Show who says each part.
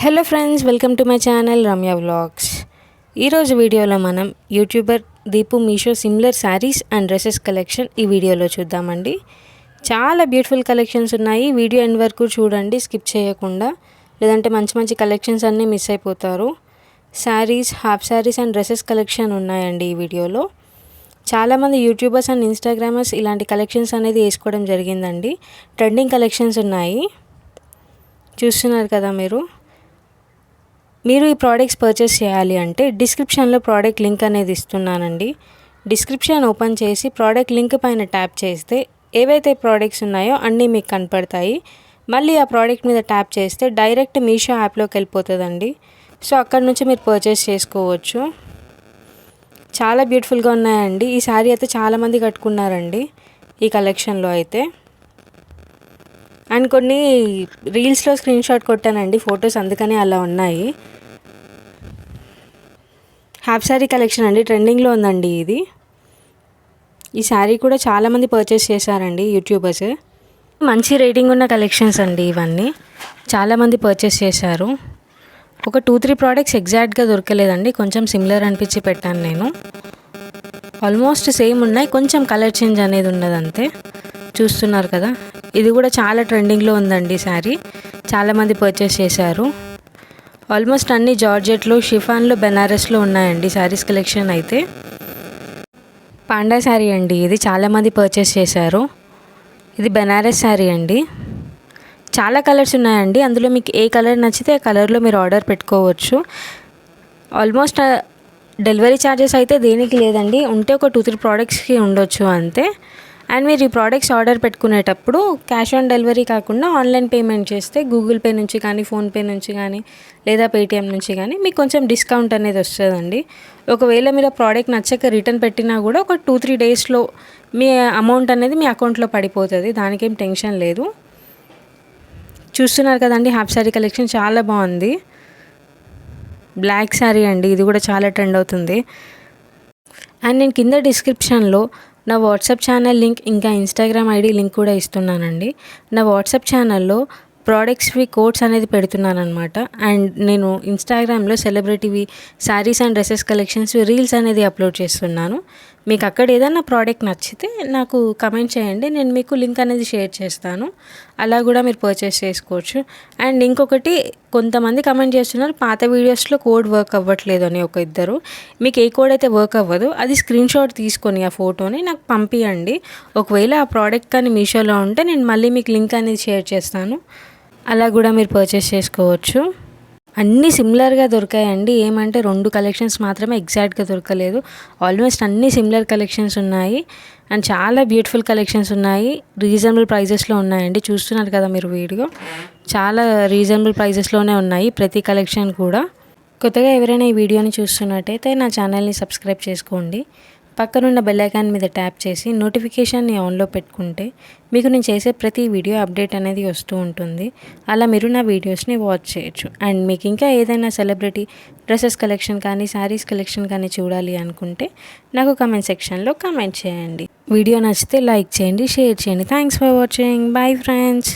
Speaker 1: Hello friends, welcome to my channel Ramya vlogs. ఈరోజు వీడియోలో మనం YouTuber Deepu Meesho similar saris and dresses collection ఈ వీడియోలో చూద్దామండి. చాలా బ్యూటిఫుల్ కలెక్షన్స్ ఉన్నాయి. వీడియో ఎండ్ వరకు చూడండి, స్కిప్ చేయకుండా, లేదంటే మంచి మంచి కలెక్షన్స్ అన్నీ మిస్ అయిపోతారు. Saris, half saris and dresses collection ఉన్నాయండి ఈ వీడియోలో. చాలామంది యూట్యూబర్స్ అండ్ ఇన్స్టాగ్రామర్స్ ఇలాంటి కలెక్షన్స్ అనేది వేసుకోవడం జరిగిందండి. ట్రెండింగ్ కలెక్షన్స్ ఉన్నాయి, చూస్తున్నారు కదా మీరు ఈ ప్రోడక్ట్స్ పర్చేస్ చేయాలి అంటే డిస్క్రిప్షన్లో ప్రోడక్ట్ లింక్ అనేది ఇస్తున్నానండి. డిస్క్రిప్షన్ ఓపెన్ చేసి ప్రోడక్ట్ లింక్ పైన ట్యాప్ చేస్తే ఏవైతే ప్రోడక్ట్స్ ఉన్నాయో అన్నీ మీకు కనపడతాయి. మళ్ళీ ఆ ప్రోడక్ట్ మీద ట్యాప్ చేస్తే డైరెక్ట్ మీషో యాప్లోకి వెళ్ళిపోతుందండి. సో అక్కడ నుంచి మీరు పర్చేస్ చేసుకోవచ్చు. చాలా బ్యూటిఫుల్గా ఉన్నాయండి. ఈ శారీ అయితే చాలామంది కట్టుకున్నారండి ఈ కలెక్షన్లో అయితే. అండ్ కొన్ని రీల్స్లో స్క్రీన్ షాట్ కొట్టానండి ఫొటోస్, అందుకని అలా ఉన్నాయి. హాఫ్ శారీ కలెక్షన్ అండి, ట్రెండింగ్లో ఉందండి ఇది. ఈ శారీ కూడా చాలామంది పర్చేస్ చేశారండి యూట్యూబర్స్. మంచి రేటింగ్ ఉన్న కలెక్షన్స్ అండి ఇవన్నీ, చాలామంది పర్చేస్ చేశారు. ఒక 2-3 ప్రోడక్ట్స్ ఎగ్జాక్ట్గా దొరకలేదండి, కొంచెం సిమిలర్ అనిపించి పెట్టాను నేను. ఆల్మోస్ట్ సేమ్ ఉన్నాయి, కొంచెం కలర్ చేంజ్ అనేది ఉన్నదంతే. చూస్తున్నారు కదా, ఇది కూడా చాలా ట్రెండింగ్లో ఉందండి శారీ, చాలామంది పర్చేస్ చేశారు. ఆల్మోస్ట్ అన్ని జార్జెట్లో, షిఫాన్లో, బెనారస్లో ఉన్నాయండి శారీస్ కలెక్షన్ అయితే. పాండా శారీ అండి ఇది, చాలామంది పర్చేస్ చేశారు. ఇది బెనారస్ శారీ అండి. చాలా కలర్స్ ఉన్నాయండి, అందులో మీకు ఏ కలర్ నచ్చితే ఆ కలర్లో మీరు ఆర్డర్ పెట్టుకోవచ్చు. ఆల్మోస్ట్ డెలివరీ ఛార్జెస్ అయితే దేనికి లేదండి, ఉంటే ఒక 2-3 ప్రోడక్ట్స్కి ఉండొచ్చు అంతే. అండ్ మీరు ఈ ప్రోడక్ట్స్ ఆర్డర్ పెట్టుకునేటప్పుడు క్యాష్ ఆన్ డెలివరీ కాకుండా ఆన్లైన్ పేమెంట్ చేస్తే గూగుల్ పే నుంచి కానీ, ఫోన్పే నుంచి కానీ, లేదా పేటిఎం నుంచి కానీ మీకు కొంచెం డిస్కౌంట్ అనేది వస్తుందండి. ఒకవేళ మీరు ఆ ప్రోడక్ట్ నచ్చక రిటర్న్ పెట్టినా కూడా ఒక 2-3 డేస్లో మీ అమౌంట్ అనేది మీ అకౌంట్లో పడిపోతుంది, దానికేం టెన్షన్ లేదు. చూస్తున్నారు కదండి, హాఫ్ శారీ కలెక్షన్ చాలా బాగుంది. బ్లాక్ శారీ అండి, ఇది కూడా చాలా ట్రెండ్ అవుతుంది. అండ్ నేను కింద డిస్క్రిప్షన్లో నా వాట్సాప్ ఛానల్ లింక్, ఇంకా ఇన్స్టాగ్రామ్ ఐడి లింక్ కూడా ఇస్తున్నానండి. నా వాట్సాప్ ఛానల్లో ప్రోడక్ట్స్వి కోడ్స్ అనేది పెడుతున్నాను అనమాట. అండ్ నేను ఇన్స్టాగ్రామ్లో సెలబ్రిటీవి sarees and dresses collections reels అనేది అప్లోడ్ చేస్తున్నాను. మీకు అక్కడ ఏదైనా ప్రోడక్ట్ నచ్చితే నాకు కమెంట్ చేయండి, నేను మీకు లింక్ అనేది షేర్ చేస్తాను. అలా కూడా మీరు పర్చేస్ చేసుకోవచ్చు. అండ్ ఇంకొకటి, కొంతమంది కమెంట్ చేస్తున్నారు పాత వీడియోస్లో కోడ్ వర్క్ అవ్వట్లేదు అని. ఒక ఇద్దరు, మీకు ఏ కోడ్ అయితే వర్క్ అవ్వదు అది స్క్రీన్ షాట్ తీసుకొని ఆ ఫోటోని నాకు పంపియండి. ఒకవేళ ఆ ప్రోడక్ట్ కానీ మీషోలో ఉంటే నేను మళ్ళీ మీకు లింక్ అనేది షేర్ చేస్తాను, అలా కూడా మీరు పర్చేస్ చేసుకోవచ్చు. అన్నీ సిమిలర్గా దొరికాయండి, ఏమంటే 2 కలెక్షన్స్ మాత్రమే ఎగ్జాక్ట్గా దొరకలేదు. ఆల్మోస్ట్ అన్నీ సిమిలర్ కలెక్షన్స్ ఉన్నాయి. అండ్ చాలా బ్యూటిఫుల్ కలెక్షన్స్ ఉన్నాయి, రీజనబుల్ ప్రైజెస్లో ఉన్నాయండి. చూస్తున్నారు కదా మీరు వీడియో, చాలా రీజనబుల్ ప్రైజెస్లోనే ఉన్నాయి ప్రతి కలెక్షన్ కూడా. కొత్తగా ఎవరైనా ఈ వీడియోని చూస్తున్నట్టయితే నా ఛానల్ని సబ్స్క్రైబ్ చేసుకోండి. పక్కనున్న బెల్ ఐకాన్ మీద ట్యాప్ చేసి నోటిఫికేషన్ని ఆన్లో పెట్టుకుంటే మీకు నేను చేసే ప్రతి వీడియో అప్డేట్ అనేది వస్తూ ఉంటుంది. అలా మీరు నా వీడియోస్ని వాచ్ చేయొచ్చు. అండ్ మీకు ఇంకా ఏదైనా సెలబ్రిటీ డ్రెస్సెస్ కలెక్షన్ కానీ, శారీస్ కలెక్షన్ కానీ చూడాలి అనుకుంటే నాకు కమెంట్ సెక్షన్లో కమెంట్ చేయండి. వీడియో నచ్చితే లైక్ చేయండి, షేర్ చేయండి. Thanks for watching. Bye friends.